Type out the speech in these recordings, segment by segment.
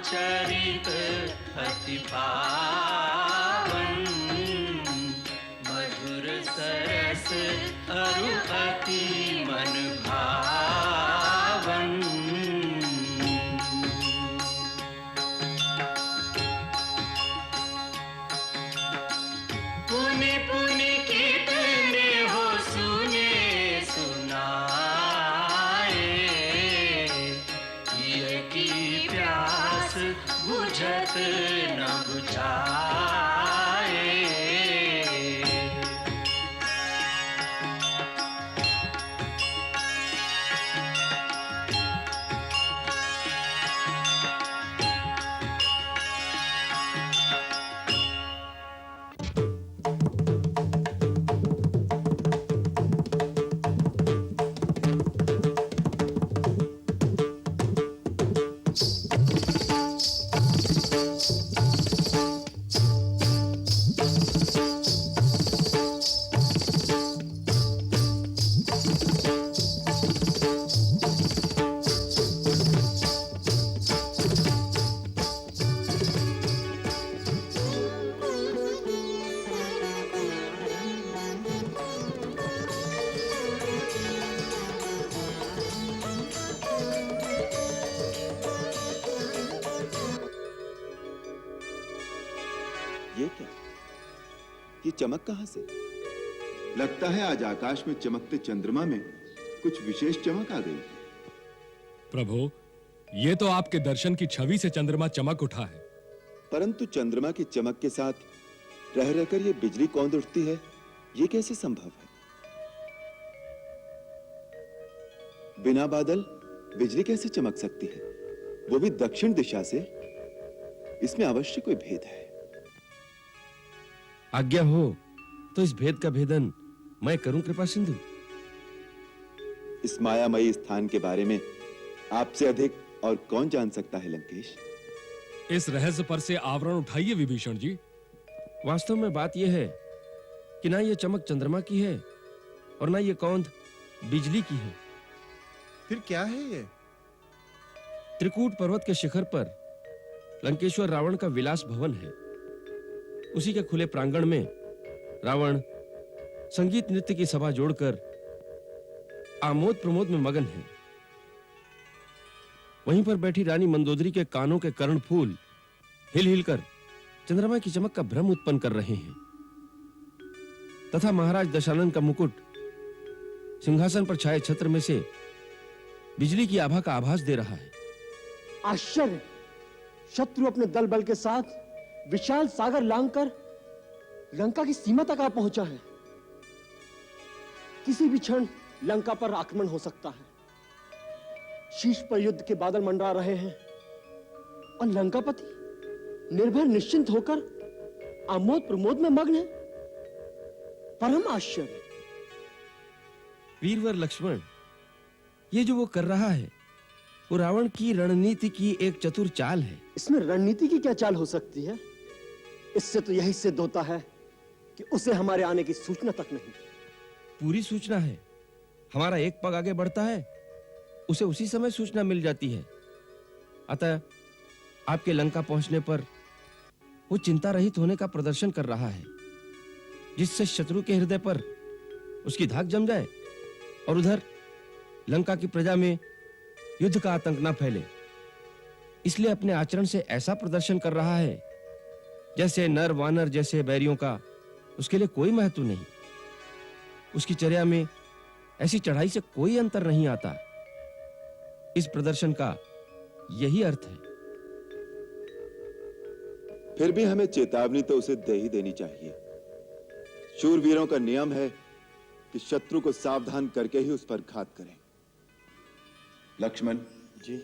चरित अति पावन, मधुर सरस अरु अति मन भावन। पुनि पुनि कितने हो सुने सुनाए, ये की प्यास बुझत न बुझाए। ये क्या? ये चमक कहां से? लगता है आज आकाश में चमकते चंद्रमा में कुछ विशेष चमक आ गई। प्रभु, ये तो आपके दर्शन की छवि से चंद्रमा चमक उठा है। परंतु चंद्रमा की चमक के साथ रह रहकर ये बिजली कौंध उठती है, ये कैसे संभव है? बिना बादल बिजली कैसे चमक सकती है, वो भी दक्षिण दिशा से? इसमें अवश्य कोई भेद है। आज्ञा हो तो इस भेद का भेदन मैं करूं कृपा सिंधु। इस मायामयी स्थान के बारे में आपसे अधिक और कौन जान सकता है लंकेश? इस रहस्य पर से आवरण उठाइए विभीषण जी। वास्तव में बात यह है कि ना ये चमक चंद्रमा की है और ना ये कौंध बिजली की है। फिर क्या है ये? त्रिकूट पर्वत के शिखर पर लंकेश्वर रावण का विलास भवन है। उसी के खुले प्रांगण में रावण संगीत नृत्य की सभा जोड़कर आमोद प्रमोद में मगन है। वहीं पर बैठी रानी मंदोदरी के कानों के कर्णफूल हिल हिलकर चंद्रमा की चमक का भ्रम उत्पन्न कर रहे हैं तथा महाराज दशानन का मुकुट सिंहासन पर छाए छत्र में से बिजली की आभा का आभास दे रहा है। आश्चर्य! शत्रु अपने दल बल के साथ विशाल सागर लांघकर लंका की सीमा तक आ पहुंचा है। किसी भी क्षण लंका पर आक्रमण हो सकता है। शीश पर युद्ध के बादल मंडरा रहे हैं और लंकापति निर्भय निश्चिंत होकर आमोद प्रमोद में मग्न है। परम आश्चर्य! वीरवर लक्ष्मण, ये जो वो कर रहा है वो रावण की रणनीति की एक चतुर चाल है। इसमें रणनीति की क्या चाल हो सकती है? इससे तो यही सिद्ध होता है कि उसे हमारे आने की सूचना तक नहीं। पूरी सूचना है। हमारा एक पग आगे बढ़ता है, उसे उसी समय सूचना मिल जाती है। अतः आपके लंका पहुंचने पर वो चिंता रहित होने का प्रदर्शन कर रहा है, जिससे शत्रु के हृदय पर उसकी धाक जम जाए और उधर लंका की प्रजा में युद्ध का आतंक न फैले। इसलिए अपने आचरण से ऐसा प्रदर्शन कर रहा है जैसे नर वानर जैसे बैरियों का उसके लिए कोई महत्व नहीं। उसकी चर्या में ऐसी चढ़ाई से कोई अंतर नहीं आता। इस प्रदर्शन का यही अर्थ है। फिर भी हमें चेतावनी तो उसे दे ही देनी चाहिए। शूरवीरों का नियम है कि शत्रु को सावधान करके ही उस पर घात करें। लक्ष्मण जी,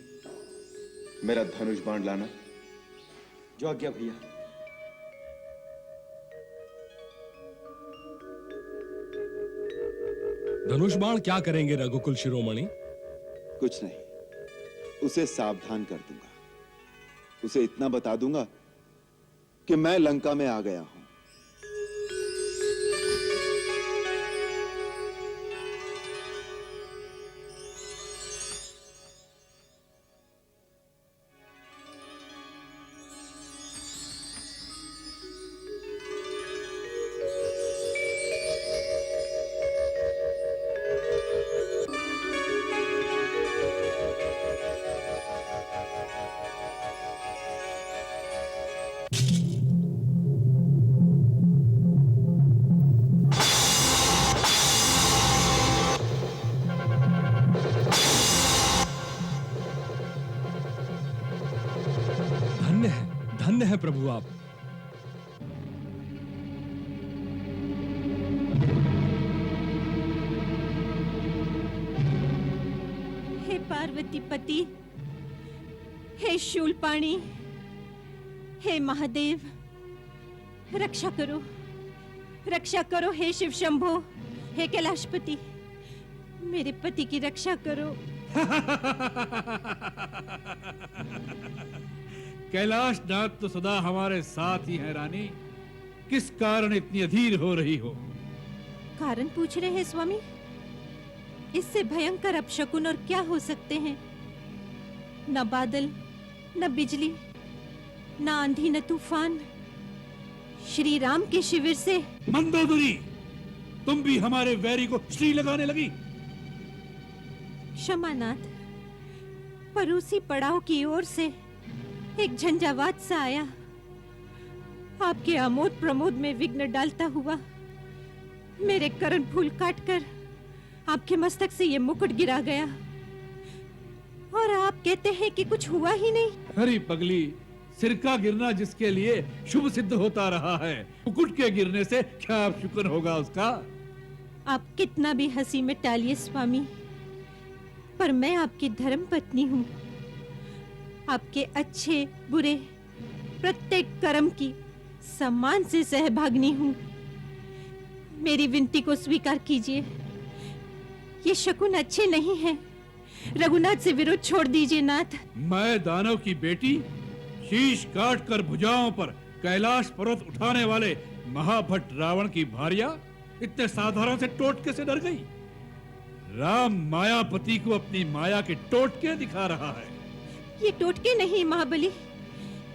मेरा धनुष बाण लाना। जो आज्ञा भैया। धनुष बाण क्या करेंगे रघुकुल शिरोमणि? कुछ नहीं, उसे सावधान कर दूंगा। उसे इतना बता दूंगा कि मैं लंका में आ गया हूं। है प्रभु आप? हे पार्वती पति, हे शूलपाणी, हे महादेव, रक्षा करो, रक्षा करो। हे शिव शंभो, हे कैलाशपति, मेरे पति की रक्षा करो। कैलाश नाथ तो सदा हमारे साथ ही है रानी। किस कारण इतनी अधीर हो रही हो? कारण पूछ रहे हैं स्वामी? इससे भयंकर अपशकुन और क्या हो सकते हैं? न बादल, न बिजली, न आंधी, न तूफान। श्री राम के शिविर से। मंदोदरी, तुम भी हमारे वैरी को श्री लगाने लगी। क्षमानाथ, पड़ोसी पड़ाव की ओर से एक झंझावात सा आया, आपके आमोद प्रमोद में विघ्न डालता हुआ मेरे कर्ण फूल काटकर आपके मस्तक से ये मुकुट गिरा गया, और आप कहते हैं कि कुछ हुआ ही नहीं। हरी पगली, सिर का गिरना जिसके लिए शुभ सिद्ध होता रहा है, मुकुट के गिरने से क्या शुक्र होगा उसका? आप कितना भी हंसी में टालिए स्वामी, पर मैं आपकी धर्म पत्नी हूँ। आपके अच्छे बुरे प्रत्येक कर्म की सम्मान से सहभागिनी हूँ। मेरी विनती को स्वीकार कीजिए। ये शकुन अच्छे नहीं हैं। रघुनाथ से विरोध छोड़ दीजिए नाथ। मैं दानव की बेटी, शीश काट कर भुजाओं पर कैलाश पर्वत उठाने वाले महाभट्ट रावण की भार्या इतने साधारण से टोटके से डर गई? राम मायापति को अपनी माया के टोटके दिखा रहा है। ये टोटके नहीं महाबली,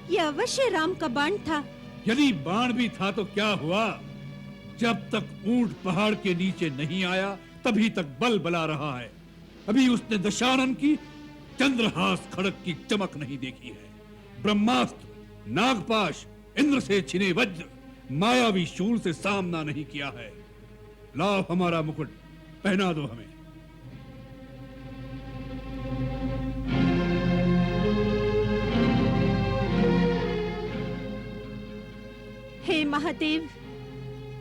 ये अवश्य राम का बाण था। यदि बाण भी था तो क्या हुआ? जब तक ऊंट पहाड़ के नीचे नहीं आया तभी तक बल बला रहा है। अभी उसने दशानन की चंद्रहास खड़क की चमक नहीं देखी है। ब्रह्मास्त्र, नागपाश, इंद्र से छिने वज्र, मायावी शूल से सामना नहीं किया है। लाओ हमारा मुकुट, पहना दो हमें। हे महादेव,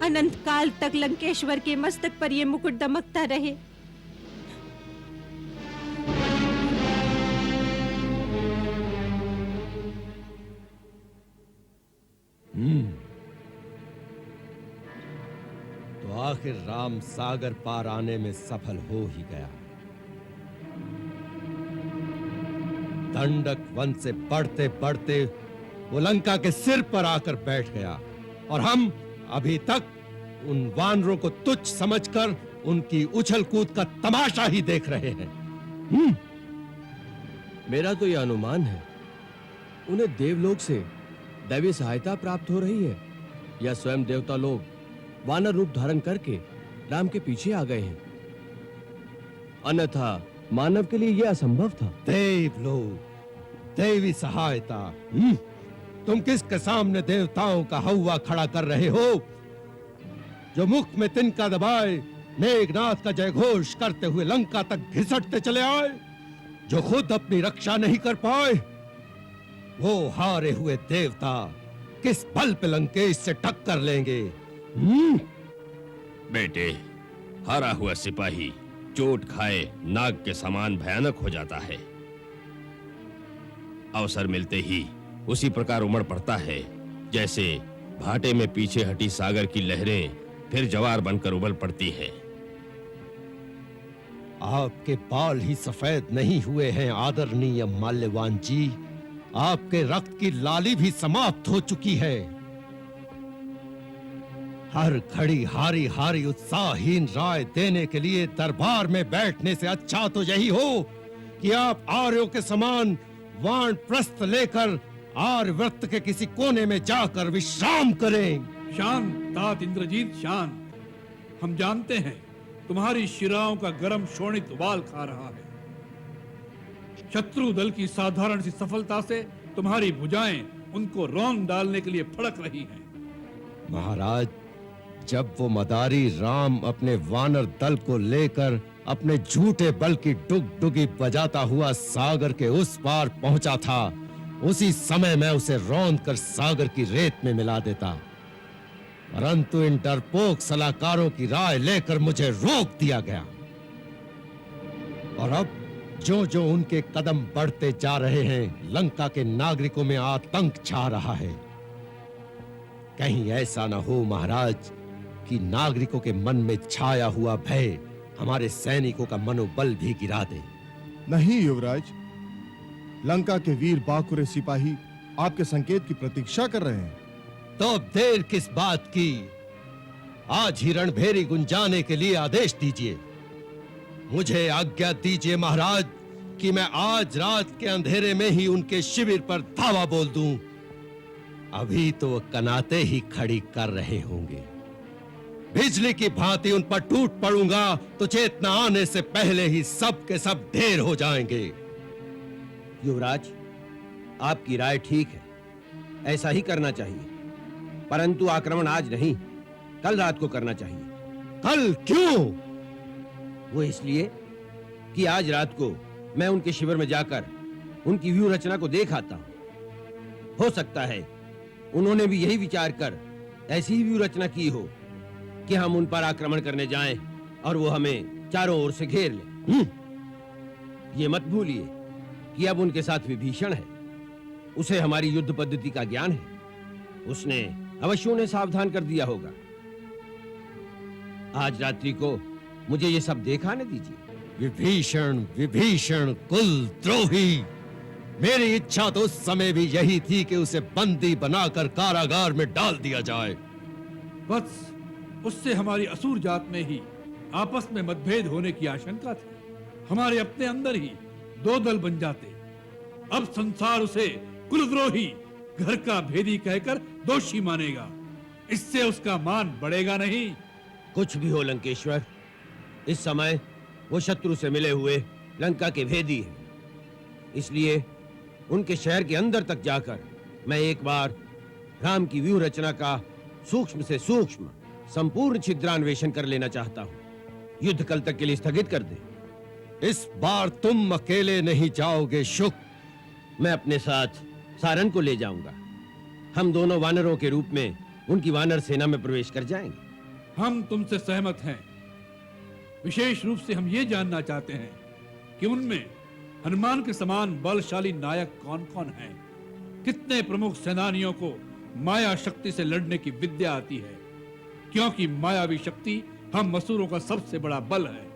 अनंत काल तक लंकेश्वर के मस्तक पर यह मुकुट दमकता रहे। तो आखिर राम सागर पार आने में सफल हो ही गया। दंडक वन से बढ़ते बढ़ते वो लंका के सिर पर आकर बैठ गया, और हम अभी तक उन वानरों को तुच्छ समझकर उनकी उछल कूद का तमाशा ही देख रहे हैं। मेरा तो यह अनुमान है, उन्हें देवलोक से दैवी सहायता प्राप्त हो रही है, या स्वयं देवता लोग वानर रूप धारण करके राम के पीछे आ गए हैं। अन्यथा मानव के लिए यह असंभव था। देवलोक, देवी सहायता। तुम किसके सामने देवताओं का हौवा खड़ा कर रहे हो? जो मुख में तिनका दबाए मेघनाथ का जयघोष करते हुए लंका तक घिसटते चले आए, जो खुद अपनी रक्षा नहीं कर पाए, वो हारे हुए देवता किस बल पे लंकेश से टक्कर लेंगे? बेटे, हारा हुआ सिपाही चोट खाए नाग के समान भयानक हो जाता है। अवसर मिलते ही उसी प्रकार उमड़ पड़ता है, जैसे भाटे में पीछे हटी सागर की लहरें फिर जवार बनकर उबल पड़ती हैं। आपके बाल ही सफेद नहीं हुए हैं आदरणीय माल्यवान जी, आपके रक्त की लाली भी समाप्त हो चुकी है। हर घड़ी हारी हारी उत्साहहीन राय देने के लिए दरबार में बैठने से अच्छा तो यही हो कि आप आर्यों के समान वानप्रस्थ लेकर आर्यव्रत के किसी कोने में जाकर विश्राम करें। शांत तात इंद्रजीत, शांत। हम जानते हैं तुम्हारी शिराओं का गर्म शोणित उबाल खा रहा है। शत्रु दल की साधारण सी सफलता से तुम्हारी भुजाएं उनको रौंद डालने के लिए फड़क रही हैं। महाराज, जब वो मदारी राम अपने वानर दल को लेकर अपने झूठे बल की डुगडुगी बजाता हुआ सागर के उस पार पहुंचा था, उसी समय मैं उसे रौंद कर सागर की रेत में मिला देता, परंतु इन डरपोक सलाहकारों की राय लेकर मुझे रोक दिया गया। और अब जो जो उनके कदम बढ़ते जा रहे हैं, लंका के नागरिकों में आतंक छा रहा है। कहीं ऐसा न हो महाराज कि नागरिकों के मन में छाया हुआ भय हमारे सैनिकों का मनोबल भी गिरा दे। नहीं युवराज, लंका के वीर बाकुरे सिपाही आपके संकेत की प्रतीक्षा कर रहे हैं। तो अब देर किस बात की? आज ही रणभेरी गुंजाने के लिए आदेश दीजिए। मुझे आज्ञा दीजिए महाराज कि मैं आज रात के अंधेरे में ही उनके शिविर पर धावा बोल दूं। अभी तो वो कनाते ही खड़ी कर रहे होंगे। बिजली की भांति उन पर टूट पड़ूंगा तो चेतना आने से पहले ही सब के सब ढेर हो जाएंगे। युवराज, आपकी राय ठीक है, ऐसा ही करना चाहिए, परंतु आक्रमण आज नहीं, कल रात को करना चाहिए। कल क्यों? वो इसलिए कि आज रात को मैं उनके शिविर में जाकर उनकी व्यूह रचना को देख आता हूं। हो सकता है उन्होंने भी यही विचार कर ऐसी ही व्यूह रचना की हो कि हम उन पर आक्रमण करने जाएं और वो हमें चारों ओर से घेर ले। ये मत भूलिए कि अब उनके साथ विभीषण है, उसे हमारी युद्ध पद्धति का ज्ञान है, उसने अवश्य उन्हें सावधान कर दिया होगा। आज रात्रि को मुझे ये सब दिखाने दीजिए। विभीषण, विभीषण कुलद्रोही! मेरी इच्छा तो उस समय भी यही थी कि उसे बंदी बनाकर कारागार में डाल दिया जाए। वत्स, उससे हमारी असुर जात में ही आपस में मतभेद होने की आशंका थी। हमारे अपने अंदर ही दो दल बन जाते। अब संसार उसे कुलद्रोही, घर का भेदी कहकर दोषी मानेगा। इससे उसका मान बढ़ेगा नहीं। कुछ भी हो लंकेश्वर, इस समय वो शत्रु से मिले हुए लंका के भेदी हैं। इसलिए उनके शहर के अंदर तक जाकर मैं एक बार राम की व्यूह रचना का सूक्ष्म से सूक्ष्म संपूर्ण छिद्रान्वेषण कर लेना चाहता हूं। युद्ध कल तक के लिए स्थगित कर दे। इस बार तुम अकेले नहीं जाओगे शुक। मैं अपने साथ सारन को ले जाऊंगा। हम दोनों वानरों के रूप में उनकी वानर सेना में प्रवेश कर जाएंगे। हम तुमसे सहमत हैं। विशेष रूप से हम ये जानना चाहते हैं कि उनमें हनुमान के समान बलशाली नायक कौन कौन हैं? कितने प्रमुख सेनानियों को माया शक्ति से लड़ने की विद्या आती है? क्योंकि मायावी शक्ति हम असुरों का सबसे बड़ा बल है।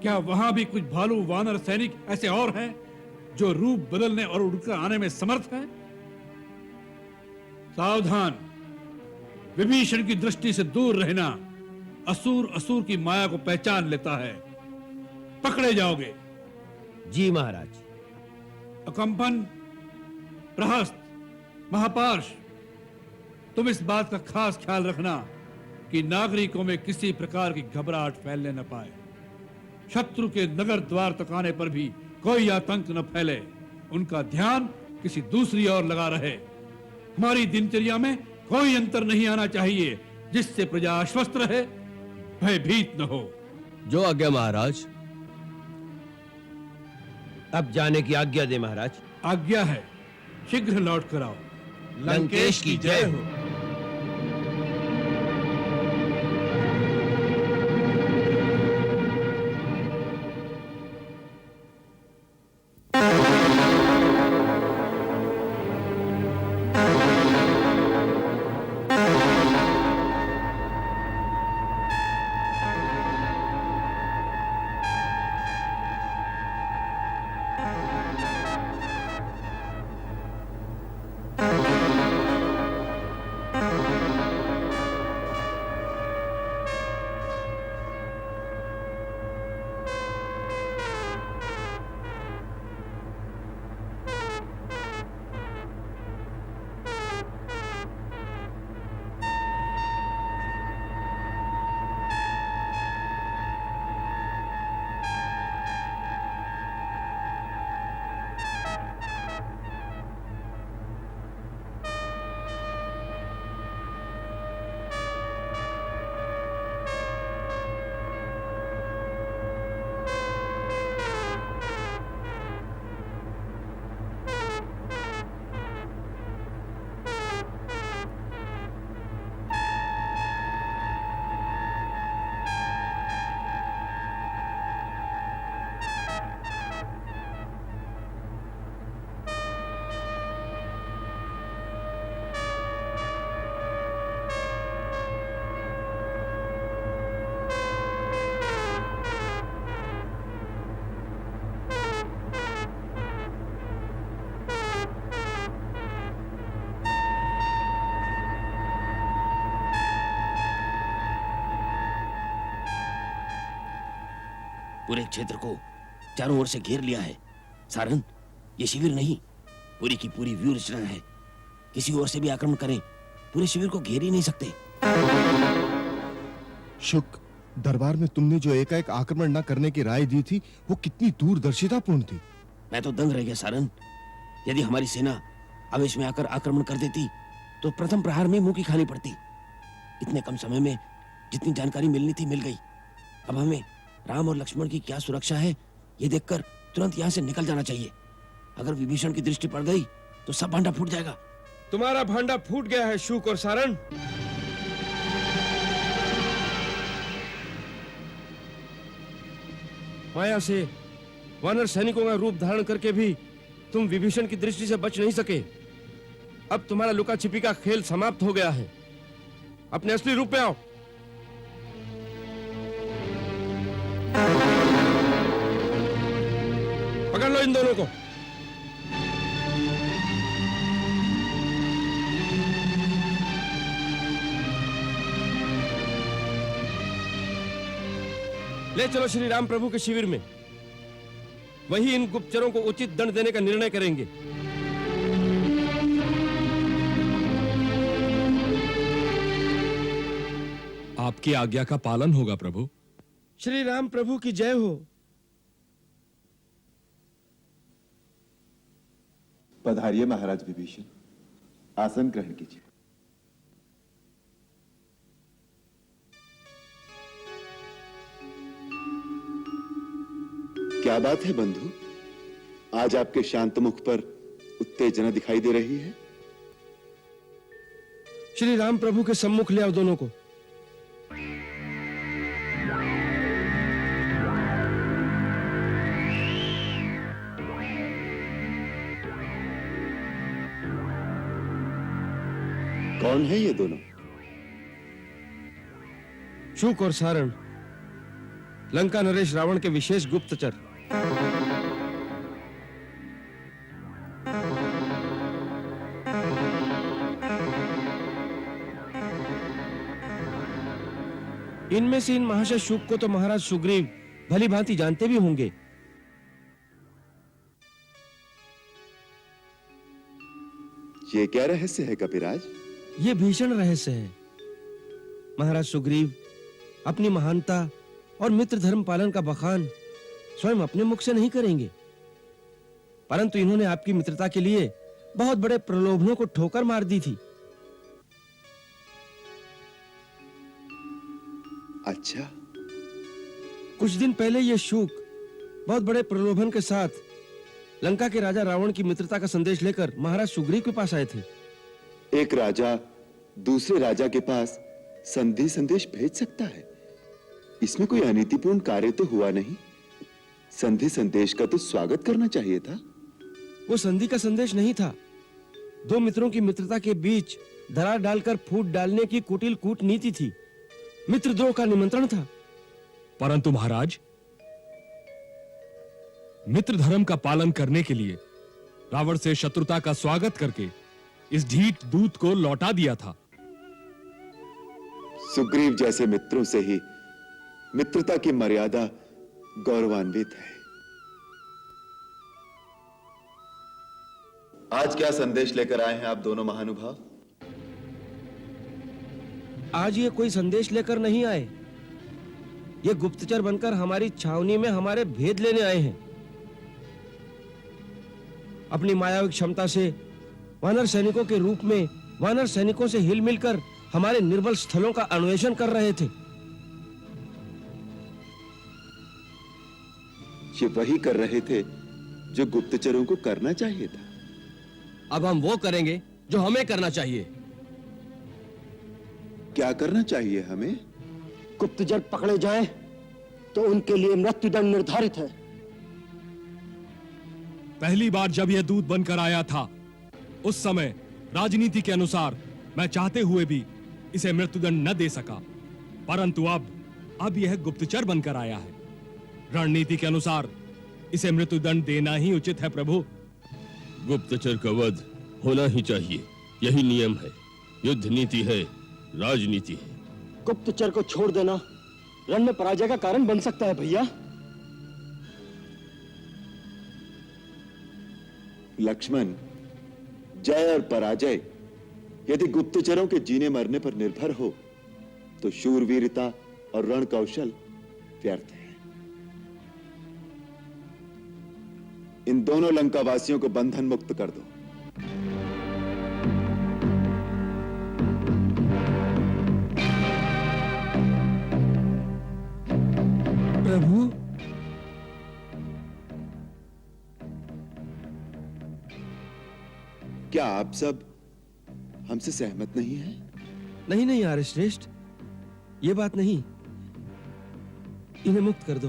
क्या वहां भी कुछ भालू वानर सैनिक ऐसे और हैं जो रूप बदलने और उड़कर आने में समर्थ हैं? सावधान, विभीषण की दृष्टि से दूर रहना। असुर की माया को पहचान लेता है। पकड़े जाओगे। जी महाराज। अकंपन, प्रहस्त, महापार्श, तुम इस बात का खास ख्याल रखना कि नागरिकों में किसी प्रकार की घबराहट फैलने न पाए। शत्रु के नगर द्वार तक आने पर भी कोई आतंक न फैले। उनका ध्यान किसी दूसरी ओर लगा रहे। हमारी दिनचर्या में कोई अंतर नहीं आना चाहिए जिससे प्रजा आश्वस्त रहे, भयभीत न हो। जो आज्ञा महाराज। अब जाने की आज्ञा दे महाराज। आज्ञा है, शीघ्र लौट कर आओ। लंकेश की जय हो। पूरे क्षेत्र को चारों ओर से घेर लिया है। सारन, ये शिविर नहीं, पूरी की पूरी व्यूह रचना है। किसी ओर से भी आक्रमण करें, पूरे शिविर को घेर ही नहीं सकते। शुक, दरबार में तुमने जो एकाएक आक्रमण न करने की राय दी थी, वो कितनी दूरदर्शितापूर्ण थी। मैं तो दंग रह गया सारन। यदि हमारी सेना आवेश में आकर आक्रमण कर देती तो प्रथम प्रहार में मुंह की खानी पड़ती। इतने कम समय में जितनी जानकारी मिलनी थी मिल गई। अब हमें राम और लक्ष्मण की क्या सुरक्षा है ये देखकर तुरंत यहाँ से निकल जाना चाहिए। अगर विभीषण की दृष्टि पड़ गई तो सब भांडा फूट जाएगा। तुम्हारा भांडा फूट गया है शुक और सारन। माया से वानर सैनिकों का रूप धारण करके भी तुम विभीषण की दृष्टि से बच नहीं सके। अब तुम्हारा लुका छिपी का खेल समाप्त हो गया है। अपने असली रूप में आओ। पकड़ लो इन दोनों को। ले चलो श्री राम प्रभु के शिविर में। वही इन गुप्तचरों को उचित दंड देने का निर्णय करेंगे। आपकी आज्ञा का पालन होगा प्रभु। श्री राम प्रभु की जय हो। पधारिए महाराज विभीषण, आसन ग्रहण कीजिए। क्या बात है बंधु, आज आपके शांत मुख पर उत्तेजना दिखाई दे रही है। श्री राम प्रभु के सम्मुख ले आओ दोनों को। कौन है ये दोनों? शुक और सारण, लंका नरेश रावण के विशेष गुप्तचर। इनमें से इन महाशय शुक को तो महाराज सुग्रीव भली भांति जानते भी होंगे। ये क्या रहस्य है कपिराज? ये भीषण रहस्य है। महाराज सुग्रीव अपनी महानता और मित्र धर्म पालन का बखान स्वयं अपने मुख से नहीं करेंगे, परंतु इन्होंने आपकी मित्रता के लिए बहुत बड़े प्रलोभनों को ठोकर मार दी थी। अच्छा, कुछ दिन पहले ये शुक बहुत बड़े प्रलोभन के साथ लंका के राजा रावण की मित्रता का संदेश लेकर महाराज सुग्रीव के पास आए थे। एक राजा दूसरे राजा के पास संधि संदेश भेज सकता है? इसमें कोई अनीतिपूर्ण कार्य तो हुआ नहीं। संधि संदेश का तो स्वागत करना चाहिए था। वो संधि का संदेश नहीं था, दो मित्रों की मित्रता के बीच दरार डालकर फूट डालने की कुटिल कूटनीति थी। मित्रद्रोह का निमंत्रण था। परंतु महाराज, मित्र धर्म का पालन करने के लिए रावण से शत्रुता का स्वागत करके इस ढीठ दूत को लौटा दिया था। सुग्रीव जैसे मित्रों से ही मित्रता की मर्यादा गौरवान्वित है। आज क्या संदेश लेकर आए हैं आप दोनों महानुभाव? आज ये कोई संदेश लेकर नहीं आए। ये गुप्तचर बनकर हमारी छावनी में हमारे भेद लेने आए हैं। अपनी मायावी क्षमता से वानर सैनिकों के रूप में वानर सैनिकों से हिल मिलकर हमारे निर्बल स्थलों का अन्वेषण कर रहे थे। ये वही कर रहे थे जो गुप्तचरों को करना चाहिए था। अब हम वो करेंगे जो हमें करना चाहिए। क्या करना चाहिए हमें? गुप्तचर पकड़े जाएं तो उनके लिए मृत्युदंड निर्धारित है। पहली बार जब यह दूत बनकर आया था उस समय राजनीति के अनुसार मैं चाहते हुए भी इसे मृत्युदंड न दे सका, परंतु अब यह गुप्तचर बनकर आया है। रणनीति के अनुसार इसे मृत्युदंड देना ही उचित है प्रभु। गुप्तचर का वध होना ही चाहिए, यही नियम है। युद्ध नीति है, राजनीति है। गुप्तचर को छोड़ देना रण में पराजय का कारण बन सकता है भैया। लक्ष्मण, जय और पराजय यदि गुप्तचरों के जीने मरने पर निर्भर हो तो शूरवीरता और रण कौशल व्यर्थ है। इन दोनों लंकावासियों को बंधन मुक्त कर दो। प्रभु, क्या आप सब हमसे सहमत नहीं हैं? नहीं नहीं आर्य श्रेष्ठ, ये बात नहीं। इन्हें मुक्त कर दो।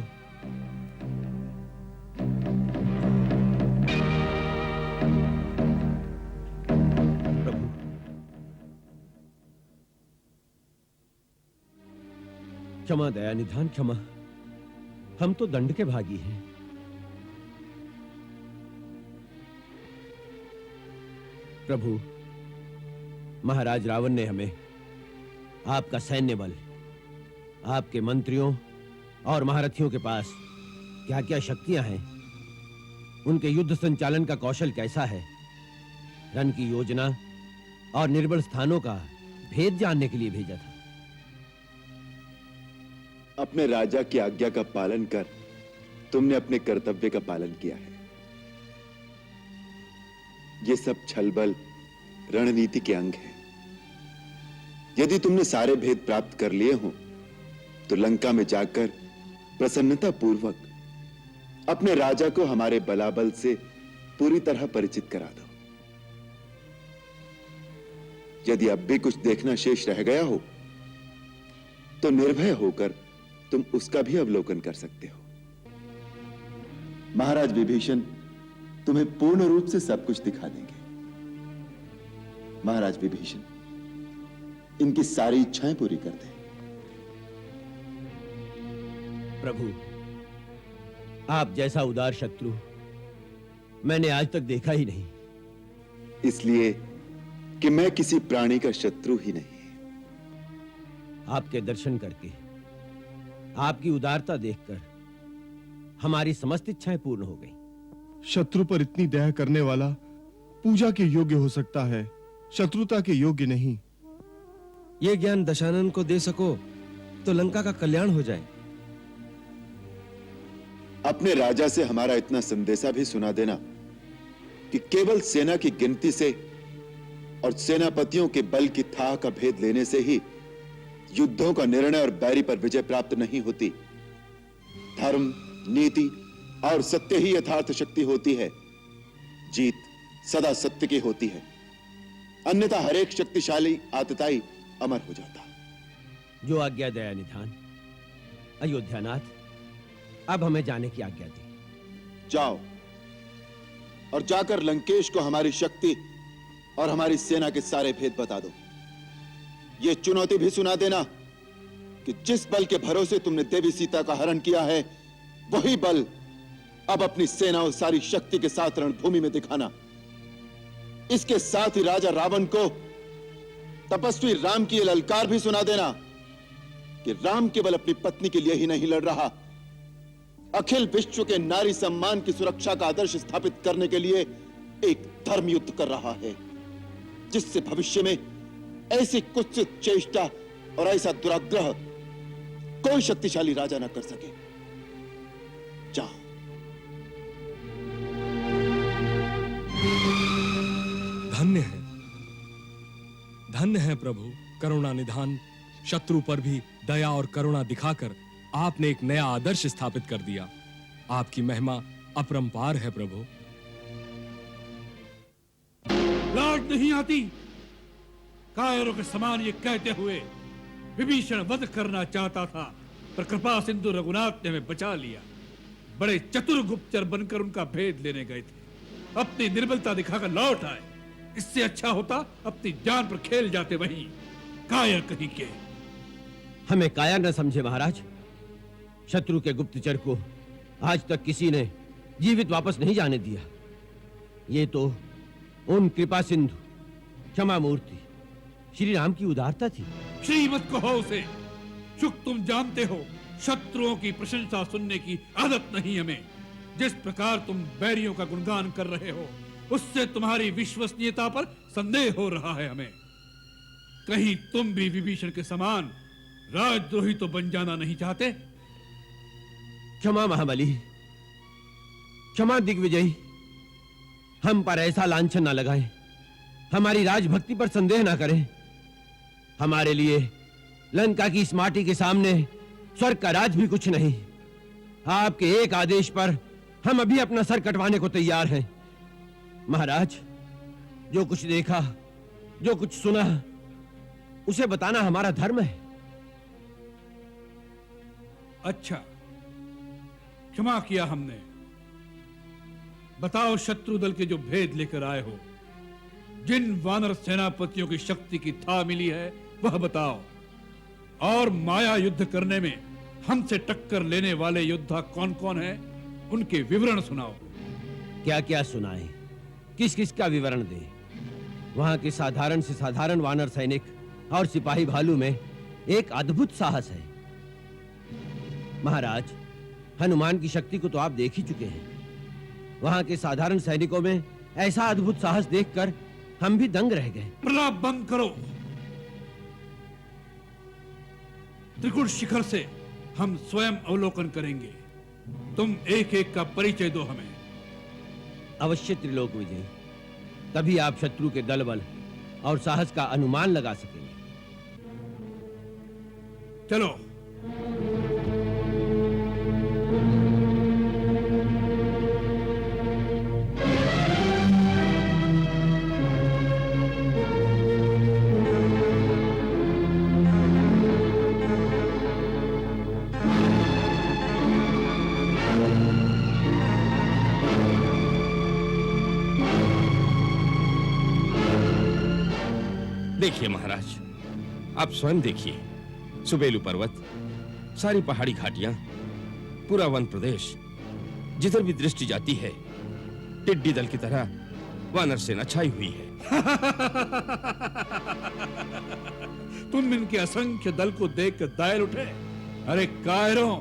प्रभु, क्षमा दया निधान क्षमा। हम तो दंड के भागी हैं। प्रभु, महाराज रावण ने हमें आपका सैन्य बल, आपके मंत्रियों और महारथियों के पास क्या क्या शक्तियां हैं, उनके युद्ध संचालन का कौशल कैसा है, रण की योजना और निर्बल स्थानों का भेद जानने के लिए भेजा था। अपने राजा की आज्ञा का पालन कर तुमने अपने कर्तव्य का पालन किया है। ये सब छलबल रणनीति के अंग हैं। यदि तुमने सारे भेद प्राप्त कर लिए हो तो लंका में जाकर प्रसन्नता पूर्वक अपने राजा को हमारे बलाबल से पूरी तरह परिचित करा दो। यदि अब भी कुछ देखना शेष रह गया हो तो निर्भय होकर तुम उसका भी अवलोकन कर सकते हो। महाराज विभीषण तुम्हें पूर्ण रूप से सब कुछ दिखा देंगे। महाराज विभीषण, इनकी सारी इच्छाएं पूरी कर दें। प्रभु, आप जैसा उदार शत्रु मैंने आज तक देखा ही नहीं। इसलिए कि मैं किसी प्राणी का शत्रु ही नहीं। आपके दर्शन करके, आपकी उदारता देखकर हमारी समस्त इच्छाएं पूर्ण हो गई। शत्रु पर इतनी दया करने वाला पूजा के योग्य हो सकता है, शत्रुता के योग्य नहीं। ये ज्ञान दशानन को दे सको तो लंका का कल्याण हो जाए। अपने राजा से हमारा इतना संदेशा भी सुना देना कि केवल सेना की गिनती से और सेनापतियों के बल की थाह का भेद लेने से ही युद्धों का निर्णय और बैरी पर विजय प्राप्त नहीं होती। धर्म, नीति और सत्य ही यथार्थ शक्ति होती है। जीत सदा सत्य की होती है, अन्यथा हर एक शक्तिशाली आतताई अमर हो जाता। जो आज्ञा दया निधान। अयोध्यानाथ, अब हमें जाने की आज्ञा दी। जाओ और जाकर लंकेश को हमारी शक्ति और हमारी सेना के सारे भेद बता दो। यह चुनौती भी सुना देना कि जिस बल के भरोसे तुमने देवी सीता का हरण किया है, वही बल अब अपनी सेना और सारी शक्ति के साथ रणभूमि में दिखाना। इसके साथ ही राजा रावण को तपस्वी राम की यह ललकार भी सुना देना कि राम केवल अपनी पत्नी के लिए ही नहीं लड़ रहा, अखिल विश्व के नारी सम्मान की सुरक्षा का आदर्श स्थापित करने के लिए एक धर्म युद्ध कर रहा है, जिससे भविष्य में ऐसी कुत्सित चेष्टा और ऐसा दुराग्रह कोई शक्तिशाली राजा न कर सके। जाओ। धन्य है, धन्य है प्रभु करुणा निधान। शत्रु पर भी दया और करुणा दिखाकर आपने एक नया आदर्श स्थापित कर दिया। आपकी महिमा अपरंपार है प्रभु। लाज नहीं आती? कायरों के समान ये कहते हुए विभीषण वध करना चाहता था, पर कृपा सिंधु रघुनाथ ने हमें बचा लिया। बड़े चतुर गुप्तचर बनकर उनका भेद लेने गए थे, अपनी निर्बलता दिखाकर लौट आए। इससे अच्छा होता अपनी जान पर खेल जाते वहीं। कायर कहीं के। हमें कायर न समझे महाराज। शत्रु के गुप्तचर को आज तक किसी ने जीवित वापस नहीं जाने दिया। ये तो उन कृपा सिंधु, क्षमा मूर्ति श्री राम की उदारता थी। श्रीमत कहो उसे। शुक, तुम जानते हो शत्रुओं की प्रशंसा सुनने की आदत नहीं हमें। जिस प्रकार तुम बैरियों का गुणगान कर रहे हो, उससे तुम्हारी विश्वसनीयता पर संदेह हो रहा है हमें। कहीं तुम भी विभीषण के समान राजद्रोही तो बन जाना नहीं चाहते? क्षमा महाबली, क्षमा दिग्विजयी। हम पर ऐसा लांछन ना लगाएं, हमारी राजभक्ति पर संदेह ना करें। हमारे लिए लंका की इस माटी के सामने स्वर्ग का राज भी कुछ नहीं। आपके एक आदेश पर हम अभी अपना सर कटवाने को तैयार हैं। महाराज, जो कुछ देखा, जो कुछ सुना, उसे बताना हमारा धर्म है। अच्छा, क्षमा किया हमने। बताओ, शत्रु दल के जो भेद लेकर आए हो, जिन वानर सेनापतियों की शक्ति की था मिली है, वह बताओ। और माया युद्ध करने में हमसे टक्कर लेने वाले योद्धा कौन कौन हैं, उनके विवरण सुनाओ। क्या क्या सुनाए, किस किस का विवरण दे? वहां के साधारण से साधारण वानर सैनिक और सिपाही भालू में एक अद्भुत साहस है। महाराज, हनुमान की शक्ति को तो आप देख ही चुके हैं। वहां के साधारण सैनिकों में ऐसा अद्भुत साहस देखकर हम भी दंग रह गए। प्रलाप बंद करो। त्रिकुट शिखर से हम स्वयं अवलोकन करेंगे। तुम एक एक का परिचय दो हमें। अवश्य त्रिलोक विजय, तभी आप शत्रु के दल बल और साहस का अनुमान लगा सकेंगे। चलो। देखिए महाराज, आप स्वयं देखिए, सुबेलू पर्वत, सारी पहाड़ी घाटियां, पूरा वन प्रदेश, जिधर भी दृष्टि जाती है टिड्डी दल की तरह वानर सेना छाई हुई है। तुम इनके असंख्य दल को देखकर दायल उठे? अरे कायरों,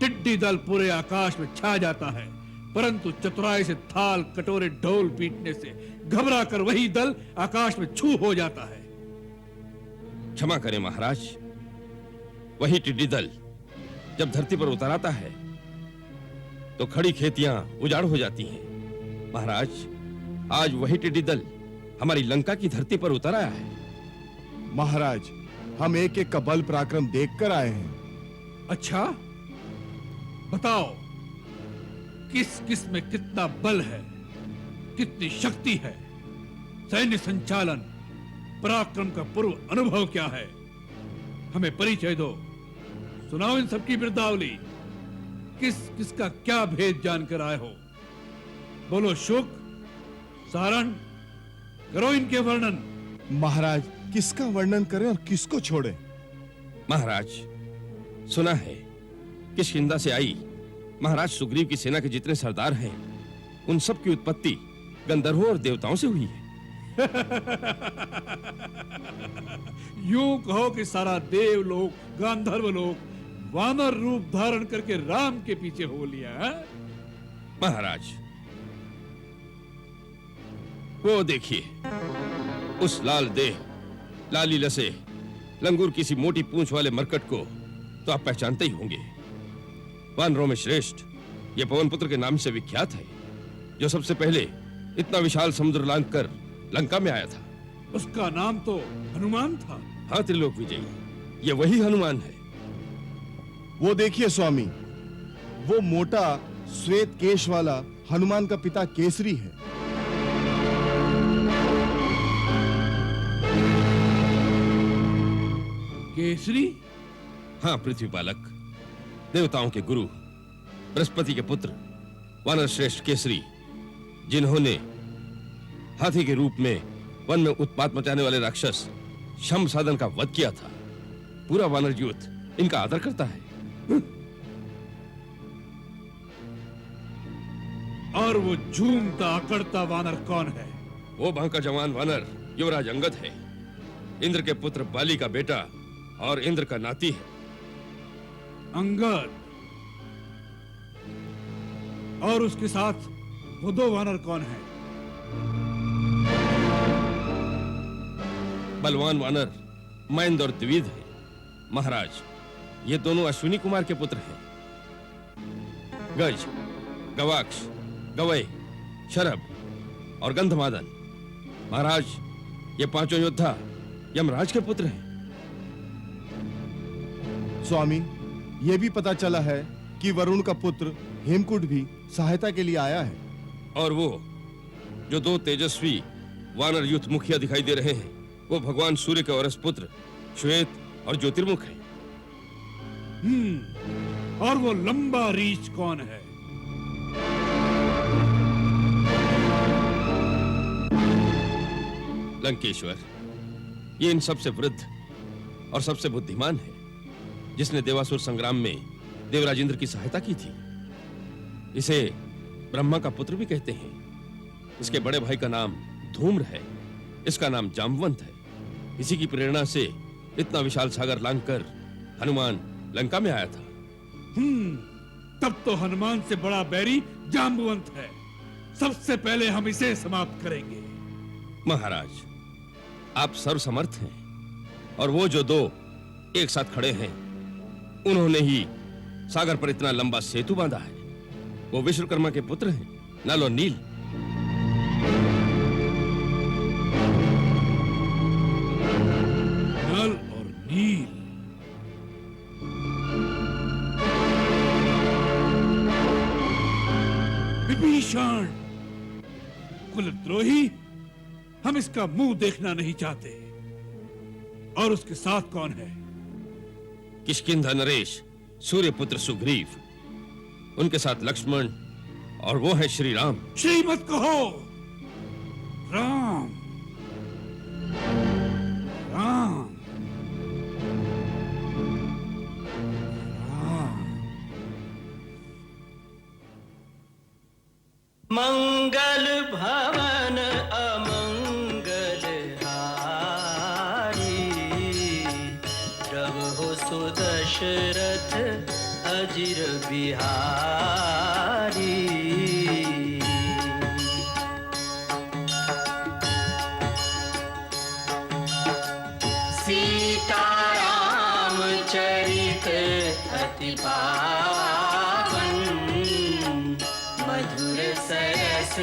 टिड्डी दल पूरे आकाश में छा जाता है, परंतु चतुराई से थाल कटोरे ढोल पीटने से घबरा कर वही दल आकाश में छू हो जाता है। क्षमा करें महाराज, वही टिड्डी दल जब धरती पर उतर आता है तो खड़ी खेतियां उजाड़ हो जाती हैं। महाराज, आज वही टिड्डी दल हमारी लंका की धरती पर उतर आया है। महाराज, हम एक एक का बल पराक्रम देखकर आए हैं। अच्छा, बताओ, किस किस में कितना बल है, कितनी शक्ति है, सैन्य संचालन, पराक्रम का पूर्व अनुभव क्या है? हमें परिचय दो। सुनाओ इन सबकी बिरदावली। किस किसका क्या भेद जानकर आए हो? बोलो शुक, सारण, करो इनके वर्णन। महाराज, किसका वर्णन करें और किसको छोड़ें? महाराज, सुना है किष्किंधा से आई महाराज सुग्रीव की सेना के जितने सरदार हैं, उन सब की उत्पत्ति गंधर्वों और देवताओं से हुई है। यूं कहो कि सारा देवलोक, गांधर्व लोक वानर रूप धारण करके राम के पीछे हो लिया है? महाराज, वो देखिए, उस लाल देह, लाली लसे, लंगूर की सी मोटी पूंछ वाले मरकट को तो आप पहचानते ही होंगे। वानरों में श्रेष्ठ ये पवन पुत्र के नाम से विख्यात है, जो सबसे पहले इतना विशाल समुद्र लांघ कर लंका में आया था। उसका नाम तो हनुमान था। हाँ त्रिलोक विजयी, ये वही हनुमान है। वो देखिए स्वामी, वो मोटा श्वेत केश वाला हनुमान का पिता केसरी है। केसरी? हाँ पृथ्वी पालक, देवताओं के गुरु, बृहस्पति के पुत्र, वानर श्रेष्ठ केसरी, जिन्होंने हाथी के रूप में वन में उत्पात मचाने वाले राक्षस शमसादन का वध किया था। पूरा वानर यूथ इनका आदर करता है। और वो झूमता अकड़ता वानर कौन है? वो बांका जवान वानर युवराज अंगद है, इंद्र के पुत्र बाली का बेटा और इंद्र का नाती है। अंगद? और उसके साथ वो दो वानर कौन है? बलवान वानर मैंद और द्विविद है। महाराज, ये दोनों अश्विनी कुमार के पुत्र हैं। गज, गवाक्ष, गवय, शरभ और गंधमादन। महाराज, ये पांचों योद्धा यमराज के पुत्र हैं। स्वामी, ये भी पता चला है कि वरुण का पुत्र हेमकूट भी सहायता के लिए आया है। और वो जो दो तेजस्वी वानर युद्ध मुखिया दिखाई दे रहे हैं, वो भगवान सूर्य के औरस पुत्र श्वेत और ज्योतिर्मुख हैं। और वो लंबा रीछ कौन है? लंकेश्वर, ये इन सबसे वृद्ध और सबसे बुद्धिमान है, जिसने देवासुर संग्राम में देवराज इंद्र की सहायता की थी। इसे ब्रह्मा का पुत्र भी कहते हैं। इसके बड़े भाई का नाम धूम्र है, इसका नाम जामवंत है। इसी की प्रेरणा से इतना विशाल सागर लांघकर हनुमान लंका में आया था। तब तो हनुमान से बड़ा बैरी जाम्बवंत है। सबसे पहले हम इसे समाप्त करेंगे। महाराज, आप सर्वसमर्थ हैं, और वो जो दो एक साथ खड़े हैं, उन्होंने ही सागर पर इतना लंबा सेतु बांधा है। वो विश्वकर्मा के पुत्र हैं, नल और नील। नल और नील। विभीषण, कुलद्रोही, हम इसका मुंह देखना नहीं चाहते। और उसके साथ कौन है? किष्किंधा नरेश, सूर्यपुत्र सुग्रीव, उनके साथ लक्ष्मण, और वो है श्री राम। श्री मत कहो, राम। राम। मंगल भवन अमंगल हारी, प्रभु सुदशरथ अजिर बिहारी। सीताराम चरित अति पावन, मधुर सरस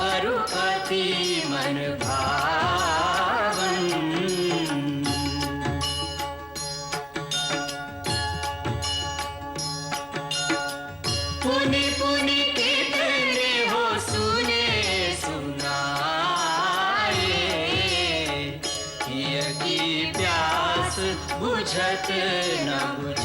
अरु अति मन भावन। पुनि पुनि कितने हो सुने सुनाए, किया की प्यास बुझत न बुझाए।